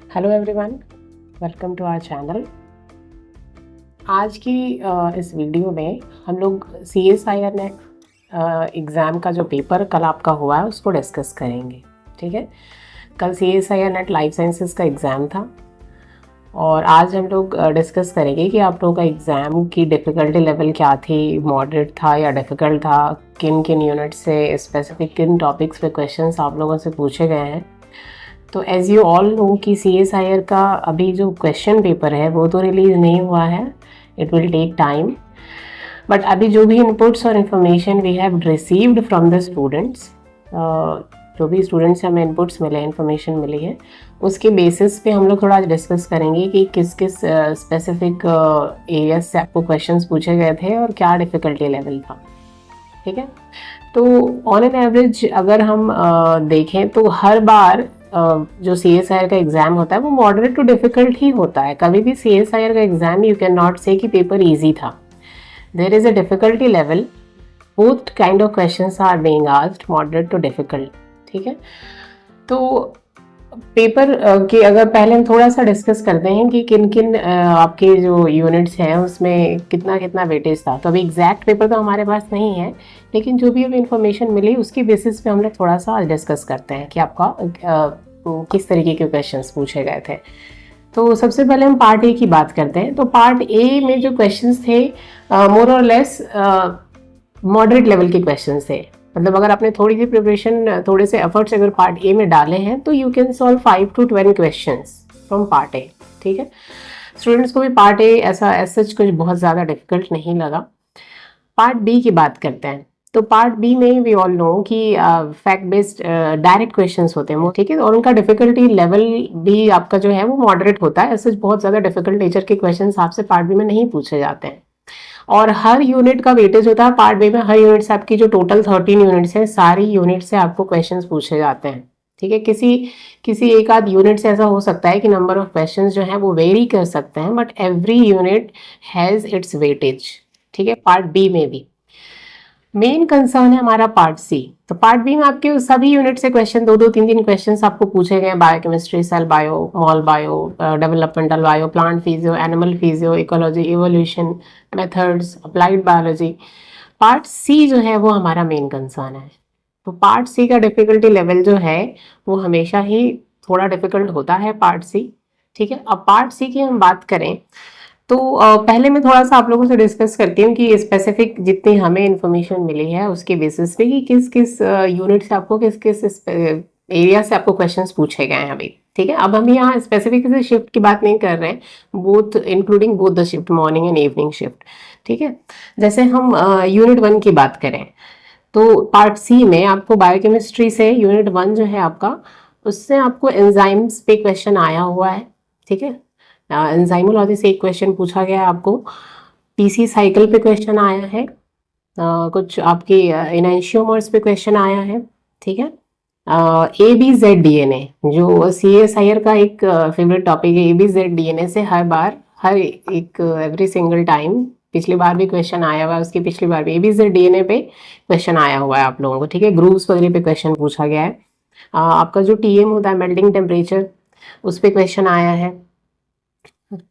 Hello everyone, welcome to our channel. आज की इस वीडियो में हम लोग CSIR नेट एग्ज़ाम का जो पेपर कल आपका हुआ है उसको डिस्कस करेंगे। ठीक है, कल CSIR नेट लाइफ साइंसेस का एग्ज़ाम था और आज हम लोग डिस्कस करेंगे कि आप लोगों का एग्ज़ाम की डिफ़िकल्टी लेवल क्या थी, मॉडरेट था या डिफ़िकल्ट था, किन किन यूनिट से स्पेसिफिक किन टॉपिक्स पे क्वेश्चंस आप लोगों से पूछे गए हैं। तो एज़ यू ऑल नो कि CSIR का अभी जो क्वेश्चन पेपर है वो तो रिलीज़ नहीं हुआ है, it will take time. But अभी जो भी इनपुट्स और information we have received from the students, जो भी स्टूडेंट्स से हमें इनपुट्स मिले, इन्फॉर्मेशन मिली है, उसके बेसिस पे हम लोग थोड़ा डिस्कस करेंगे कि किस किस स्पेसिफिक एरियाज से आपको क्वेश्चंस पूछे गए थे और क्या डिफ़िकल्टी लेवल था। ठीक है, तो ऑन एन एवरेज अगर हम देखें तो हर बार जो CSIR का एग्ज़ाम होता है वो मॉडरेट टू डिफ़िकल्ट ही होता है। कभी भी CSIR का exam you can not say कि पेपर इजी था। There is a difficulty level, both kind of questions are being asked, moderate to difficult. ठीक है, तो पेपर के अगर पहले हम थोड़ा सा डिस्कस करते हैं कि किन किन आपके जो यूनिट्स हैं उसमें कितना कितना वेटेज था। तो अभी एग्जैक्ट पेपर तो हमारे पास नहीं है, लेकिन जो भी अभी इंफॉर्मेशन मिली उसकी बेसिस पे हम लोग थोड़ा सा डिस्कस करते हैं कि आपका किस तरीके के क्वेश्चंस पूछे गए थे। तो सबसे पहले हम पार्ट ए की बात करते हैं। तो पार्ट ए में जो क्वेश्चंस थे मोर और लेस मॉडरेट लेवल के क्वेश्चंस थे। मतलब अगर आपने थोड़ी सी प्रिपरेशन, थोड़े से एफर्ट्स अगर पार्ट ए में डाले हैं तो you can solve 5 to 12 questions from part A. ठीक है, स्टूडेंट्स को भी पार्ट ए ऐसा सच कुछ बहुत ज़्यादा डिफिकल्ट नहीं लगा। पार्ट बी की बात करते हैं। तो पार्ट बी में वी ऑल नो कि फैक्ट बेस्ड डायरेक्ट क्वेश्चंस होते हैं वो। ठीक है, और उनका डिफिकल्टी लेवल भी आपका जो है वो मॉडरेट होता है। ऐसे बहुत ज़्यादा डिफिकल्ट नेचर के क्वेश्चंस आपसे पार्ट बी में नहीं पूछे जाते हैं। और हर यूनिट का वेटेज होता है पार्ट बी में। हर यूनिट से आपकी जो टोटल 13 यूनिट्स हैं, सारी यूनिट से आपको क्वेश्चंस पूछे जाते हैं। ठीक है, किसी एक आध यूनिट से ऐसा हो सकता है कि नंबर ऑफ क्वेश्चंस जो है वो वेरी कर सकते हैं, but every unit has its weightage. ठीक है, पार्ट बी में भी। मेन कंसर्न है हमारा पार्ट सी। तो पार्ट बी में आपके सभी यूनिट से क्वेश्चन, दो दो तीन तीन क्वेश्चन आपको पूछे गए। Biochemistry, cell bio, mol bio, developmental bio, plant physio, animal physio, ecology, evolution, methods, applied biology. Part C जो है वो हमारा मेन कंसर्न है। तो पार्ट सी का डिफिकल्टी लेवल जो है वो हमेशा ही थोड़ा डिफिकल्ट होता है, पार्ट सी। ठीक है, अब पार्ट सी की हम बात करें तो पहले मैं थोड़ा सा आप लोगों से डिस्कस करती हूँ कि स्पेसिफिक जितनी हमें इंफॉर्मेशन मिली है उसके बेसिस पे कि किस किस यूनिट से आपको किस किस एरिया से आपको क्वेश्चंस पूछे गए हैं अभी। ठीक है, अब हम यहाँ स्पेसिफिक शिफ्ट की बात नहीं कर रहे हैं, both including both the shift, morning and evening shift. ठीक है, जैसे हम यूनिट 1 की बात करें तो पार्ट सी में आपको बायोकेमिस्ट्री से यूनिट 1 जो है आपका, उससे आपको एंजाइम्स पे क्वेश्चन आया हुआ है। ठीक है, एंजाइमोलॉजी से एक क्वेश्चन पूछा गया है आपको। PC साइकिल पे क्वेश्चन आया है। कुछ आपके इनैंशियोमर्स पे क्वेश्चन आया है। ठीक है, ABZ DNA जो CSIR का एक फेवरेट टॉपिक है। ABZ DNA से हर बार, हर एक एवरी सिंगल टाइम, पिछली बार भी क्वेश्चन आया हुआ है, उसकी पिछली बार भी ABZ DNA पे क्वेश्चन आया हुआ है आप लोगों को। ठीक है, ग्रुप्स वगैरह पे क्वेश्चन पूछा गया है। आपका जो TM होता है, मेल्टिंग टेम्परेचर, उस पर क्वेश्चन आया है।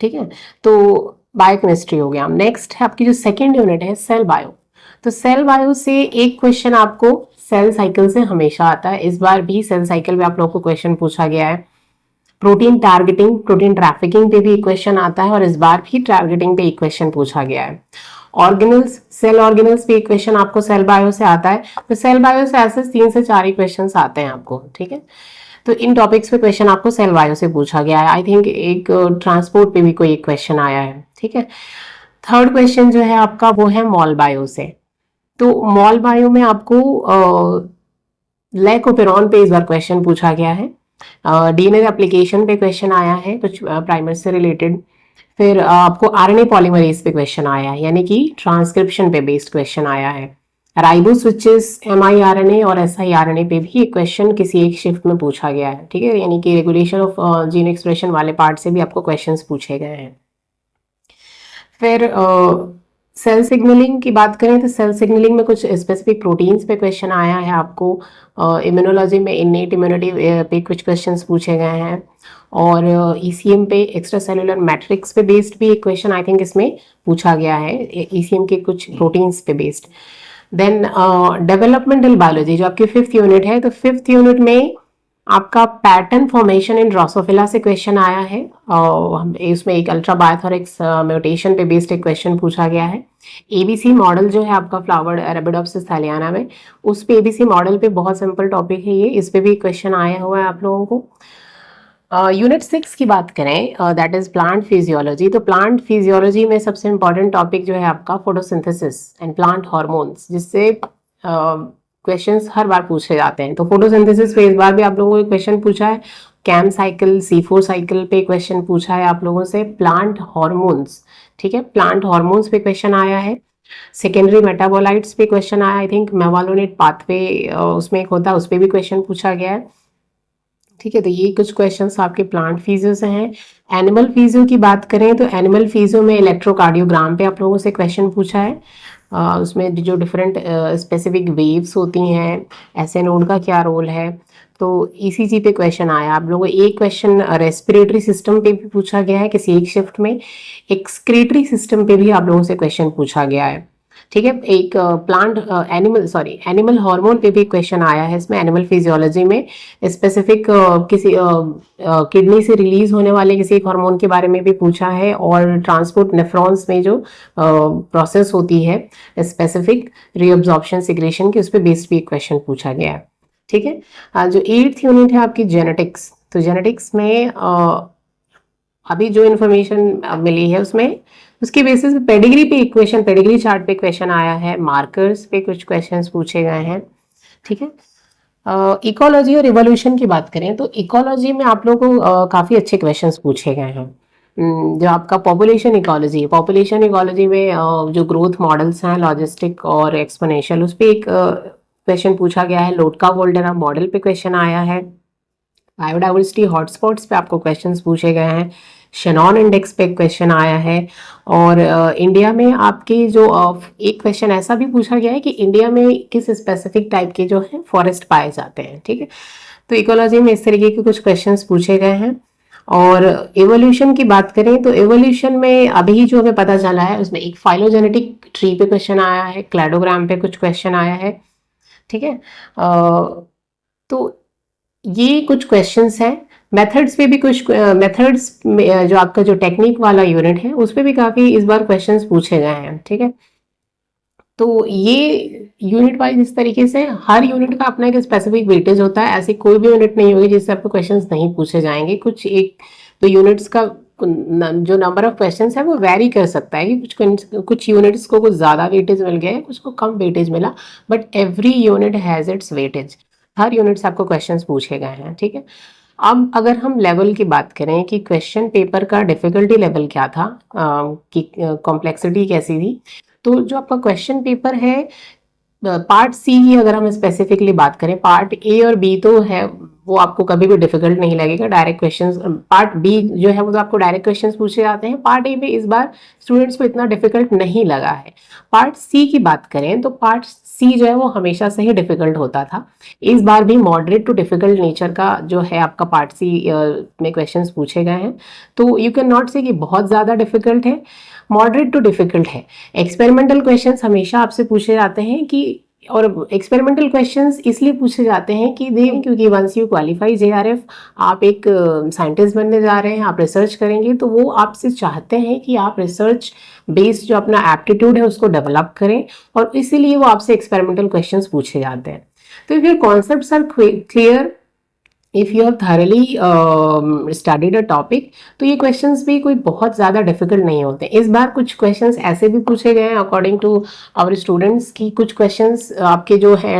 ठीक है, तो बायोकेमिस्ट्री हो गया। नेक्स्ट है आपकी जो सेकेंड यूनिट है, सेल बायो। तो सेल बायो से एक क्वेश्चन आपको सेल साइकिल से हमेशा आता है। इस बार भी सेल साइकिल में आप लोगों को क्वेश्चन पूछा गया है। प्रोटीन टारगेटिंग, प्रोटीन ट्रैफिकिंग पे भी एक क्वेश्चन आता है और इस बार भी टारगेटिंग पे एक क्वेश्चन पूछा गया है। ऑर्गेनल्स, सेल ऑर्गेनल्स पे एक क्वेश्चन आपको सेल बायो से आता है। तो सेल बायो से ऐसे 3 से 4 ही क्वेश्चन आते हैं आपको। ठीक है, तो इन टॉपिक्स पे क्वेश्चन आपको सेल बायो से पूछा गया है। आई थिंक एक ट्रांसपोर्ट पे भी कोई एक क्वेश्चन आया है। ठीक है, थर्ड क्वेश्चन जो है आपका वो है मॉल बायो से। तो मॉल बायो में आपको लैकोपेरॉन पे इस बार क्वेश्चन पूछा गया है। DNA एप्लीकेशन पे क्वेश्चन आया है कुछ प्राइमर से रिलेटेड। फिर आपको RNA पॉलीमरेज पे क्वेश्चन आया है, यानी कि ट्रांसक्रिप्शन पे बेस्ड क्वेश्चन आया है। राइबो स्विचेस, mRNA और siRNA पे भी एक क्वेश्चन किसी एक शिफ्ट में पूछा गया है। ठीक है, यानी कि रेगुलेशन ऑफ जीन एक्सप्रेशन वाले पार्ट से भी आपको क्वेश्चंस पूछे गए हैं। फिर सेल सिग्नलिंग की बात करें तो सेल सिग्नलिंग में कुछ स्पेसिफिक प्रोटीन्स पे क्वेश्चन आया है आपको। इम्यूनोलॉजी में इन्नेट इम्यूनिटी पे कुछ क्वेश्चंस पूछे गए हैं, और ईसीएम पे एक्स्ट्रा सेलुलर मैट्रिक्स पे बेस्ड भी एक क्वेश्चन आई थिंक इसमें पूछा गया है, ईसीएम के कुछ प्रोटीन्स पे बेस्ड। देन डेवलपमेंटल बायोलॉजी जो आपकी 5th यूनिट है, तो 5th यूनिट में आपका पैटर्न फॉर्मेशन इन ड्रोसोफिला से क्वेश्चन आया है, और इसमें एक अल्ट्राबायोथोरिक्स म्यूटेशन पे बेस्ड एक क्वेश्चन पूछा गया है। एबीसी मॉडल जो है आपका फ्लावर्ड अरेबिडोप्सिस थैलियाना में, उस पे एबीसी मॉडल पे बहुत सिंपल टॉपिक है ये, इस पे भी क्वेश्चन आया हुआ है आप लोगों को। यूनिट 6 की बात करें, दैट इज प्लांट फिजियोलॉजी। तो प्लांट फिजियोलॉजी में सबसे इंपॉर्टेंट टॉपिक जो है आपका फोटोसिंथेसिस एंड प्लांट हार्मोन्स, जिससे क्वेश्चंस हर बार पूछे जाते हैं। तो फोटोसिंथेसिस पे इस बार भी आप लोगों को क्वेश्चन पूछा है, कैम साइकिल, C4 साइकिल पे क्वेश्चन पूछा है आप लोगों से, प्लांट हार्मोन्स, ठीक है, प्लांट हार्मोन्स पे क्वेश्चन आया है। सेकेंडरी मेटाबोलाइट्स पे क्वेश्चन आया, आई थिंक मेवालोनेट पाथवे उसमें एक होता है, उस पर भी क्वेश्चन पूछा गया है, ठीक है। तो ये कुछ क्वेश्चंस आपके प्लांट फिजियो से हैं। एनिमल फिजियो की बात करें तो एनिमल फिजियो में इलेक्ट्रोकार्डियोग्राम पे आप लोगों से क्वेश्चन पूछा है। उसमें जो डिफरेंट स्पेसिफिक वेव्स होती हैं, ऐसे नोड का क्या रोल है, तो ईसीजी पे क्वेश्चन आया आप लोगों को। एक क्वेश्चन रेस्पिरेटरी सिस्टम पे भी पूछा गया है किसी एक शिफ्ट में, एक्सक्रीटरी सिस्टम पे भी आप लोगों से क्वेश्चन पूछा गया है, ठीक है। एक एनिमल हार्मोन पे भी क्वेश्चन आया है इसमें, एनिमल फिजियोलॉजी में स्पेसिफिक किसी किडनी से रिलीज होने वाले किसी एक हार्मोन के बारे में भी पूछा है, और ट्रांसपोर्ट नेफ्रॉन्स में जो प्रोसेस होती है स्पेसिफिक रीअब्जॉर्प्शन सिक्रेशन की, उस पर बेस्ड भी एक क्वेश्चन पूछा गया है, ठीक है। जो 8th यूनिट है आपकी जेनेटिक्स, तो जेनेटिक्स में अभी जो इन्फॉर्मेशन मिली है उसमें, उसके बेसिस पे पेडिग्री पे एक क्वेश्चन, पेडिग्री चार्ट पे क्वेश्चन आया है, मार्कर्स पे कुछ क्वेश्चंस पूछे गए हैं, ठीक है। इकोलॉजी और इवोल्यूशन की बात करें तो इकोलॉजी में आप लोगों को काफ़ी अच्छे क्वेश्चंस पूछे गए हैं। जो आपका पॉपुलेशन इकोलॉजी है, पॉपुलेशन इकोलॉजी में जो ग्रोथ मॉडल्स हैं लॉजिस्टिक और एक्सपोनेंशियल, उस पर एक क्वेश्चन पूछा गया है। लोटका वोल्डेरा मॉडल पे क्वेश्चन आया है। बायोडाइवर्सिटी हॉटस्पॉट्स पे आपको क्वेश्चंस पूछे गए हैं। शेनॉन इंडेक्स पे क्वेश्चन आया है, और इंडिया में आपके जो एक क्वेश्चन ऐसा भी पूछा गया है कि इंडिया में किस स्पेसिफिक टाइप के जो है फॉरेस्ट पाए जाते हैं, ठीक है। तो इकोलॉजी में इस तरीके के कुछ क्वेश्चंस पूछे गए हैं। और एवोल्यूशन की बात करें तो एवोल्यूशन में अभी जो हमें पता चला है उसमें एक फाइलोजेनेटिक ट्री पे क्वेश्चन आया है, क्लैडोग्राम पे कुछ क्वेश्चन आया है, ठीक है। तो ये कुछ क्वेश्चंस हैं। मेथड्स पे भी कुछ मेथड्स जो आपका जो टेक्निक वाला यूनिट है उस पे भी काफ़ी इस बार क्वेश्चंस पूछे गए हैं, ठीक है। तो ये यूनिट वाइज इस तरीके से हर यूनिट का अपना एक स्पेसिफिक वेटेज होता है, ऐसी कोई भी यूनिट नहीं होगी जिससे आपको क्वेश्चंस नहीं पूछे जाएंगे। कुछ एक तो यूनिट्स का जो नंबर ऑफ क्वेश्चंस है वो वेरी कर सकता है कि कुछ यूनिट्स को कुछ ज़्यादा वेटेज मिल गया है, कुछ को कम वेटेज मिला, but every unit has its weightage. Her unit से आपको क्वेश्चंस पूछे गए हैं, ठीक है। अब अगर हम लेवल की बात करें कि क्वेश्चन पेपर का डिफिकल्टी लेवल क्या था, कि कॉम्प्लेक्सिटी कैसी थी, तो जो आपका क्वेश्चन पेपर है पार्ट सी की अगर हम स्पेसिफिकली बात करें, पार्ट ए और बी तो है वो आपको कभी भी डिफिकल्ट नहीं लगेगा, डायरेक्ट क्वेश्चंस। पार्ट बी जो है वो तो आपको डायरेक्ट क्वेश्चंस पूछे जाते हैं। पार्ट ए में इस बार स्टूडेंट्स को इतना डिफिकल्ट नहीं लगा है। पार्ट सी की बात करें तो पार्ट सी जो है वो हमेशा से ही डिफिकल्ट होता था, इस बार भी मॉडरेट टू डिफिकल्ट नेचर का जो है आपका पार्ट सी में क्वेश्चंस पूछे गए हैं। तो यू कैन नॉट से कि बहुत ज़्यादा डिफिकल्ट है, मॉडरेट टू डिफिकल्ट है। एक्सपेरिमेंटल क्वेश्चंस हमेशा आपसे पूछे जाते हैं कि, और एक्सपेरिमेंटल क्वेश्चंस इसलिए पूछे जाते हैं कि क्योंकि वंस यू क्वालिफाई JRF, आप एक साइंटिस्ट बनने जा रहे हैं, आप रिसर्च करेंगे, तो वो आपसे चाहते हैं कि आप रिसर्च बेस्ड जो अपना एप्टीट्यूड है उसको डेवलप करें, और इसीलिए वो आपसे एक्सपेरिमेंटल क्वेश्चंस पूछे जाते हैं। तो if your concepts are clear, if you have thoroughly studied a topic, तो ये क्वेश्चंस भी कोई बहुत ज़्यादा डिफिकल्ट नहीं होते। इस बार कुछ क्वेश्चंस ऐसे भी पूछे गए हैं अकॉर्डिंग टू आवर स्टूडेंट्स की, कुछ क्वेश्चंस आपके जो है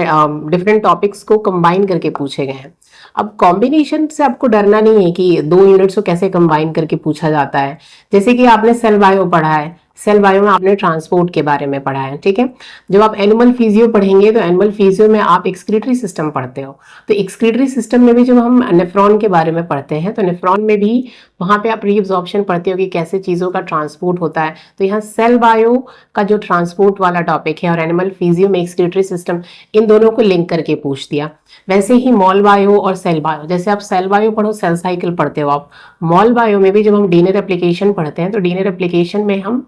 डिफरेंट टॉपिक्स को कंबाइन करके पूछे गए हैं। अब कॉम्बिनेशन से आपको डरना नहीं है कि दो यूनिट्स को कैसे कंबाइन करके पूछा जाता है। जैसे कि आपने सेल बायो पढ़ा है, सेल बायो में आपने ट्रांसपोर्ट के बारे में पढ़ा है, ठीक है। जब आप एनिमल फिजियो पढ़ेंगे तो एनिमल फिजियो में आप एक्सक्रीटरी सिस्टम पढ़ते हो, तो एक्सक्रीटरी सिस्टम में भी जब हम नेफ्रॉन के बारे में पढ़ते हैं तो नेफ्रॉन में भी वहाँ पे आप रीअब्जॉर्प्शन पढ़ते हो कि कैसे चीज़ों का ट्रांसपोर्ट होता है। तो यहाँ सेल बायो का जो ट्रांसपोर्ट वाला टॉपिक है और एनिमल फिजियो में एक्सक्रीटरी सिस्टम, इन दोनों को लिंक करके पूछ दिया। वैसे ही मॉल बायो और सेल बायो, जैसे आप सेल बायो पढ़ो सेल साइकिल पढ़ते हो आप, मॉल बायो में भी जब हम डीएनए रेप्लिकेशन पढ़ते हैं तो डीएनए रेप्लिकेशन में हम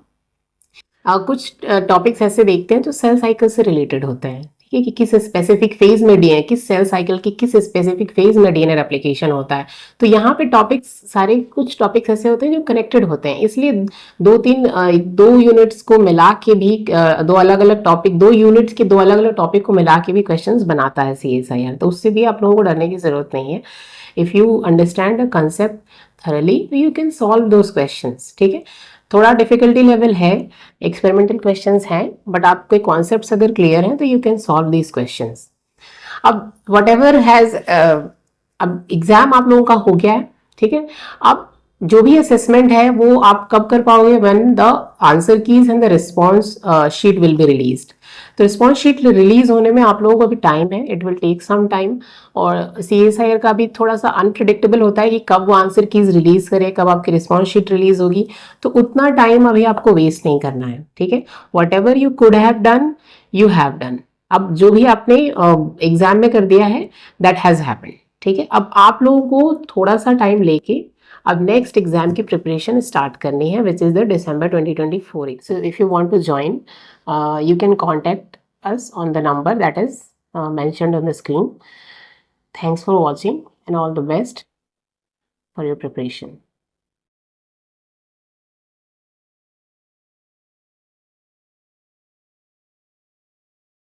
कुछ टॉपिक्स ऐसे देखते हैं जो सेल साइकिल से रिलेटेड होते हैं, ठीक है, कि किस स्पेसिफिक फेज में डीएनए, किस सेल साइकिल की किस स्पेसिफिक फेज में डीएनए रेप्लिकेशन होता है। तो यहाँ पे टॉपिक्स सारे कुछ टॉपिक्स ऐसे होते हैं जो कनेक्टेड होते हैं, इसलिए दो यूनिट्स को मिला के भी दो अलग अलग टॉपिक, दो यूनिट्स के दो अलग अलग टॉपिक को मिला के भी क्वेश्चंस बनाता है CSIR। तो उससे भी आप लोगों को डरने की जरूरत नहीं है। If you understand the concept thoroughly you can solve those questions, ठीक है। थोड़ा डिफिकल्टी लेवल है, एक्सपेरिमेंटल क्वेश्चंस हैं, बट आपके कॉन्सेप्ट्स अगर क्लियर हैं तो you can solve these questions. अब वट एवर हैज, अब एग्जाम आप लोगों का हो गया है, ठीक है। अब जो भी असेसमेंट है वो आप कब कर पाओगे, when the answer keys and the response sheet will be released. तो रिस्पॉन्स शीट रिलीज होने में आप लोगों को अभी टाइम है, it will take some time. और CSIR का भी थोड़ा सा अनप्रिडिक्टेबल होता है कि कब वो आंसर कीज रिलीज करे, कब आपकी रिस्पॉन्स शीट रिलीज होगी, तो उतना टाइम अभी आपको वेस्ट नहीं करना है, ठीक है। What ever you could have done you have done. अब जो भी आपने एग्जाम में कर दिया है दैट हैज हैपेंड, ठीक है। अब आप लोगों को थोड़ा सा टाइम लेके अब नेक्स्ट एग्जाम की प्रिपरेशन स्टार्ट करनी है, which is the December 2024। So if you want to join you can contact us on the number that is mentioned on the screen. Thanks for watching and all the best for your preparation.